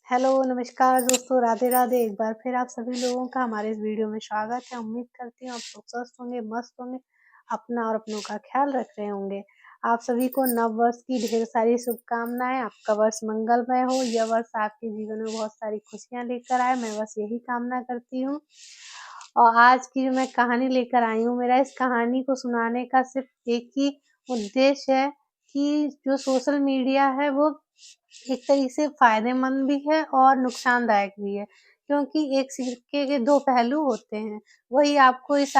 Hello, नमस्कार दोस्तों, राधे राधे। एक बार फिर आप सभी लोगों का हमारे इस वीडियो में स्वागत है। उम्मीद करती हूँ आप लोग स्वस्थ होंगे, मस्त होंगे, अपना और अपनों का ख्याल रख रहे होंगे। आप सभी को नव वर्ष की ढेर सारी शुभकामनाएं। आपका वर्ष मंगलमय हो, यह वर्ष आपके जीवन में बहुत सारी खुशियां लेकर आए, मैं बस यही कामना करती हूँ। और आज की जो मैं कहानी लेकर आई हूँ, मेरा इस कहानी को सुनाने का सिर्फ एक ही उद्देश्य है कि जो सोशल मीडिया है वो एक तरीके से फ़ायदेमंद भी है और नुकसानदायक भी है, क्योंकि एक सिक्के के 2 पहलू होते हैं। वही आपको इस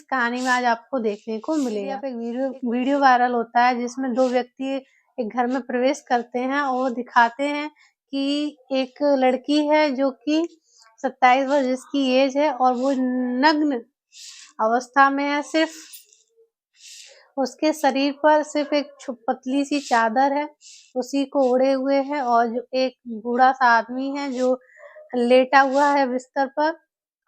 कहानी में आज आपको देखने को मिलेगा। पे एक वीडियो वायरल होता है जिसमें 2 व्यक्ति एक घर में प्रवेश करते हैं और दिखाते हैं कि एक लड़की है जो कि 27 वर्ष जिसकी एज है और वो नग्न अवस्था में है। सिर्फ़ उसके शरीर पर सिर्फ एक पतली सी चादर है, उसी को ओढ़े हुए है और जो एक बूढ़ा सा आदमी है जो लेटा हुआ है बिस्तर पर।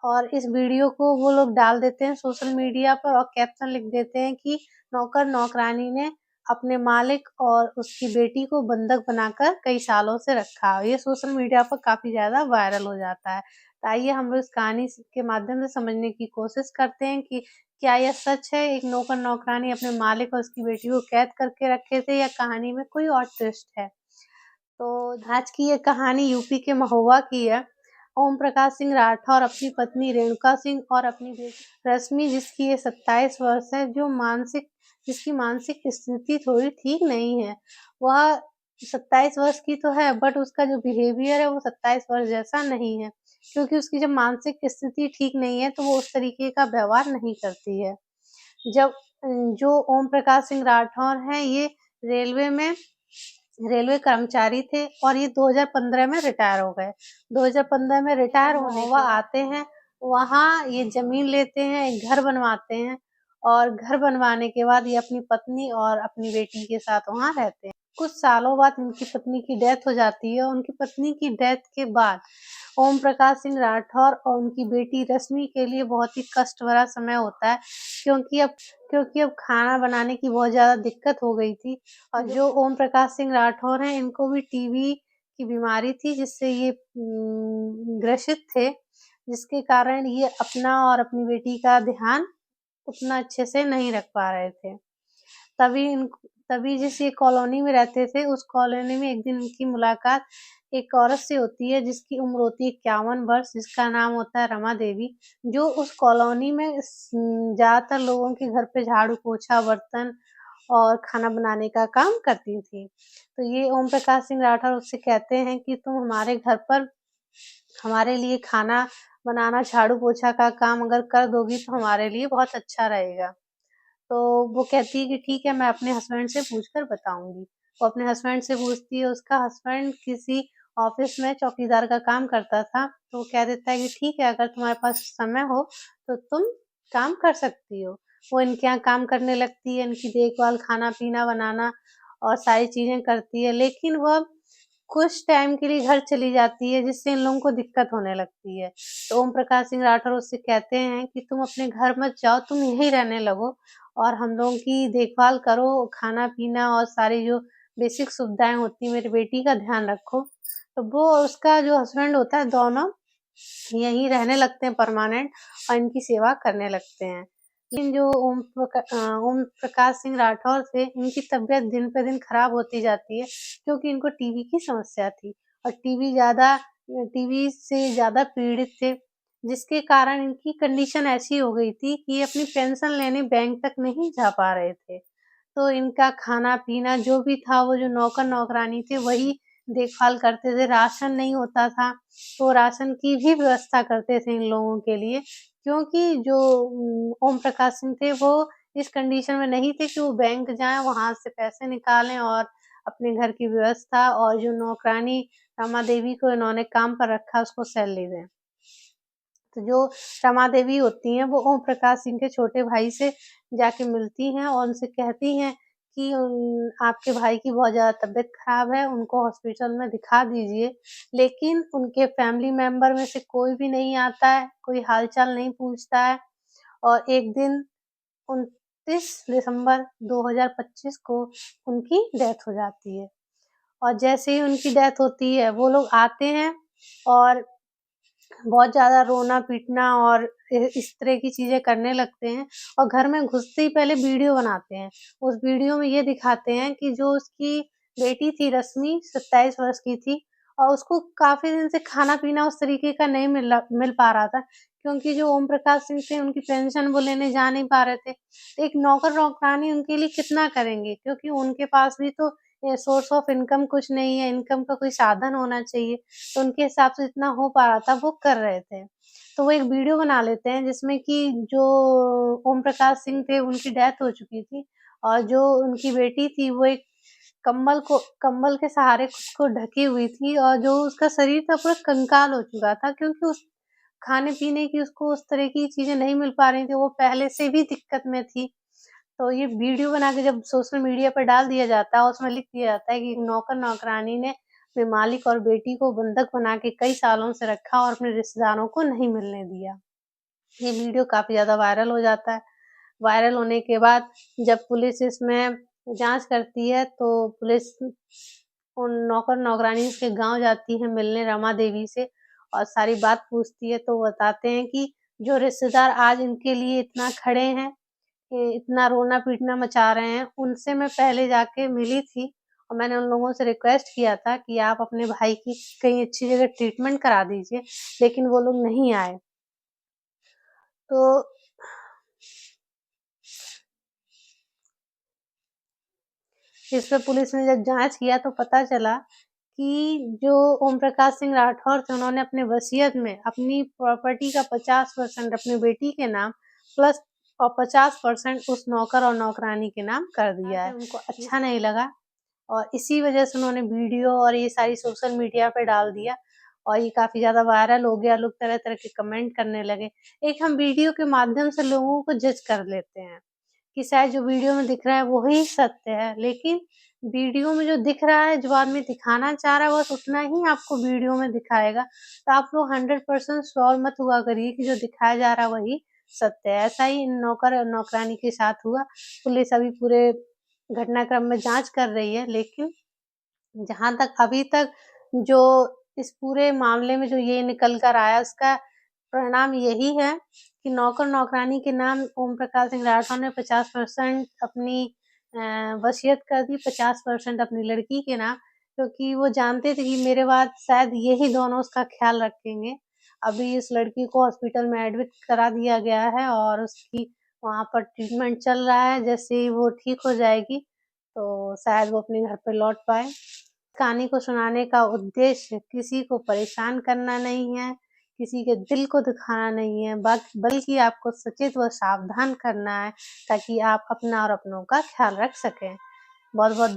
और इस वीडियो को वो लोग डाल देते हैं सोशल मीडिया पर और कैप्शन लिख देते हैं कि नौकर नौकरानी ने अपने मालिक और उसकी बेटी को बंधक बनाकर कई सालों से रखा। ये सोशल मीडिया पर काफ़ी ज़्यादा वायरल हो जाता है। तो आइए हम लोग इस कहानी के माध्यम से समझने की कोशिश करते हैं कि क्या यह सच है, एक नौकर नौकरानी अपने मालिक और उसकी बेटी को कैद करके रखे थे, या कहानी में कोई और ट्विस्ट है? तो आज की ये कहानी यूपी के महुआ की है। ओम प्रकाश सिंह राठौर अपनी पत्नी रेणुका सिंह और अपनी बेटी रश्मि, जिसकी ये 27 वर्ष है, जिसकी मानसिक स्थिति थोड़ी ठीक नहीं है। वह 27 वर्ष की तो है, बट उसका जो बिहेवियर है वो 27 वर्ष जैसा नहीं है, क्योंकि उसकी जब मानसिक स्थिति ठीक नहीं है तो वो उस तरीके का व्यवहार नहीं करती है। जब जो ओम प्रकाश सिंह राठौर हैं, ये रेलवे में रेलवे कर्मचारी थे और ये 2015 में रिटायर हो गए। 2015 में रिटायर होने के बाद आते हैं, वहाँ ये ज़मीन लेते हैं, एक घर बनवाते हैं और घर बनवाने के बाद ये अपनी पत्नी और अपनी बेटी के साथ वहाँ रहते हैं। कुछ सालों बाद उनकी पत्नी की डेथ हो जाती है और उनकी पत्नी की डेथ के बाद ओम प्रकाश सिंह राठौर और उनकी बेटी रश्मि के लिए बहुत ही कष्ट भरा समय होता है, क्योंकि अब खाना बनाने की बहुत ज़्यादा दिक्कत हो गई थी। और जो ओम प्रकाश सिंह राठौर हैं, इनको भी टीबी की बीमारी थी, जिससे ये ग्रसित थे, जिसके कारण ये अपना और अपनी बेटी का ध्यान उतना अच्छे से नहीं रख पा रहे थे। तभी इन तभी जिस ये कॉलोनी में रहते थे, उस कॉलोनी में एक दिन इनकी मुलाकात एक औरत से होती है जिसकी उम्र होती है 51 वर्ष, जिसका नाम होता है रमा देवी, जो उस कॉलोनी में ज़्यादातर लोगों के घर पे झाड़ू-पोछा, बर्तन और खाना बनाने का काम करती थी। तो ये ओम प्रकाश सिंह राठौर उससे कहते हैं कि तुम हमारे घर पर हमारे लिए खाना बनाना, झाड़ू-पोछा का काम अगर कर दोगी तो हमारे लिए बहुत अच्छा रहेगा। तो वो कहती है कि ठीक है, मैं अपने हस्बैंड से पूछ कर बताऊँगी। वो अपने हस्बैंड से पूछती है, उसका हस्बैंड किसी ऑफ़िस में चौकीदार का काम करता था, तो वो कह देता है कि ठीक है, अगर तुम्हारे पास समय हो तो तुम काम कर सकती हो। वो इनके यहाँ काम करने लगती है, इनकी देखभाल, खाना-पीना बनाना और सारी चीज़ें करती है, लेकिन वह कुछ टाइम के लिए घर चली जाती है, जिससे इन लोगों को दिक्कत होने लगती है। तो ओम प्रकाश सिंह राठौर उससे कहते हैं कि तुम अपने घर मत जाओ, तुम यहीं रहने लगो और हम लोगों की देखभाल करो, खाना-पीना और सारी जो बेसिक सुविधाएँ होती हैं, मेरी बेटी का ध्यान रखो। तो वो और उसका जो हस्बैंड होता है, दोनों यहीं रहने लगते हैं परमानेंट और इनकी सेवा करने लगते हैं। लेकिन जो ओम प्रकाश सिंह राठौर थे, इनकी तबीयत दिन पे दिन खराब होती जाती है, क्योंकि इनको टीबी की समस्या थी और टीबी से ज़्यादा पीड़ित थे, जिसके कारण इनकी कंडीशन ऐसी हो गई थी कि ये अपनी पेंशन लेने बैंक तक नहीं जा पा रहे थे। तो इनका खाना-पीना जो भी था, वो जो नौकर-नौकरानी थे वही देखभाल करते थे। राशन नहीं होता था, तो राशन की भी व्यवस्था करते थे इन लोगों के लिए, क्योंकि जो ओम प्रकाश सिंह थे वो इस कंडीशन में नहीं थे कि वो बैंक जाएँ, वहाँ से पैसे निकालें और अपने घर की व्यवस्था और जो नौकरानी रमा देवी को इन्होंने काम पर रखा उसको सैलरी दें। तो जो रमा देवी होती हैं, वो ओम प्रकाश सिंह के छोटे भाई से जाके मिलती हैं और उनसे कहती हैं कि आपके भाई की बहुत ज़्यादा तबीयत खराब है, उनको हॉस्पिटल में दिखा दीजिए। लेकिन उनके फैमिली मेंबर में से कोई भी नहीं आता है, कोई हाल-चाल नहीं पूछता है और एक दिन 29 दिसंबर 2025 को उनकी डेथ हो जाती है। और जैसे ही उनकी डेथ होती है, वो लोग आते हैं और बहुत ज़्यादा रोना-पीटना और इस तरह की चीज़ें करने लगते हैं और घर में घुसते ही पहले वीडियो बनाते हैं। उस वीडियो में ये दिखाते हैं कि जो उसकी बेटी थी रश्मि 27 वर्ष की थी और उसको काफ़ी दिन से खाना-पीना उस तरीके का नहीं मिल पा रहा था, क्योंकि जो ओम प्रकाश सिंह थे उनकी पेंशन वो लेने जा नहीं पा रहे थे। तो एक नौकर-नौकरानी उनके लिए कितना करेंगे, क्योंकि उनके पास भी तो सोर्स ऑफ इनकम कुछ नहीं है, इनकम का कोई साधन होना चाहिए। तो उनके हिसाब से जितना हो पा रहा था वो कर रहे थे। तो वो एक वीडियो बना लेते हैं जिसमें कि जो ओम प्रकाश सिंह थे उनकी डेथ हो चुकी थी और जो उनकी बेटी थी वो एक कंबल के सहारे खुद को ढकी हुई थी और जो उसका शरीर था पूरा कंकाल हो चुका था, क्योंकि उस खाने-पीने की उसको उस तरह की चीज़ें नहीं मिल पा रही थी, वो पहले से भी दिक्कत में थी। तो ये वीडियो बना के जब सोशल मीडिया पर डाल दिया जाता है और उसमें लिख दिया जाता है कि नौकर-नौकरानी ने अपने मालिक और बेटी को बंधक बना के कई सालों से रखा और अपने रिश्तेदारों को नहीं मिलने दिया। ये वीडियो काफ़ी ज़्यादा वायरल हो जाता है। वायरल होने के बाद जब पुलिस इसमें जाँच करती है तो पुलिस उन नौकर-नौकरानी के गाँव जाती है मिलने रमा देवी से और सारी बात पूछती है, तो वो बताते हैं कि जो रिश्तेदार आज इनके लिए इतना खड़े हैं, ये इतना रोना-पीटना मचा रहे हैं, उनसे मैं पहले जाके मिली थी और मैंने उन लोगों से रिक्वेस्ट किया था कि आप अपने भाई की कहीं अच्छी जगह ट्रीटमेंट करा दीजिए, लेकिन वो लोग नहीं आए। तो इस पे पुलिस ने जब जाँच किया तो पता चला कि जो ओम प्रकाश सिंह राठौर थे, उन्होंने अपने वसीयत में अपनी प्रॉपर्टी का 50% अपनी बेटी के नाम प्लस और 50% उस नौकर और नौकरानी के नाम कर दिया है। उनको अच्छा नहीं लगा और इसी वजह से उन्होंने वीडियो और ये सारी सोशल मीडिया पे डाल दिया और ये काफ़ी ज़्यादा वायरल हो गया, लोग तरह-तरह के कमेंट करने लगे। एक हम वीडियो के माध्यम से लोगों को जज कर लेते हैं कि शायद जो वीडियो में दिख रहा है वही सत्य है, लेकिन वीडियो में जो दिख रहा है, जो आदमी दिखाना चाह रहा है बस उतना ही आपको वीडियो में दिखाएगा। तो आप लोग 100% श्योर मत हुआ करिए कि जो दिखाया जा रहा है वही सत्य है। ऐसा ही इन नौकर और नौकरानी के साथ हुआ। पुलिस अभी पूरे घटनाक्रम में जाँच कर रही है, लेकिन जहाँ तक अभी तक जो इस पूरे मामले में जो ये निकल कर आया उसका परिणाम यही है कि नौकर-नौकरानी के नाम ओम प्रकाश सिंह राठौर ने 50% अपनी वसीयत कर दी, 50% अपनी लड़की के नाम, क्योंकि वो जानते थे कि मेरे बाद शायद यही दोनों उसका ख़्याल रखेंगे। अभी इस लड़की को हॉस्पिटल में एडमिट करा दिया गया है और उसकी वहाँ पर ट्रीटमेंट चल रहा है, जैसे ही वो ठीक हो जाएगी, तो शायद वो अपने घर पे लौट पाए। कहानी को सुनाने का उद्देश्य किसी को परेशान करना नहीं है, किसी के दिल को दुखाना नहीं है, बल्कि आपको सचेत व सावधान करना है ताकि आप अपना और अपनों का ख़्याल रख सकें। बहुत-बहुत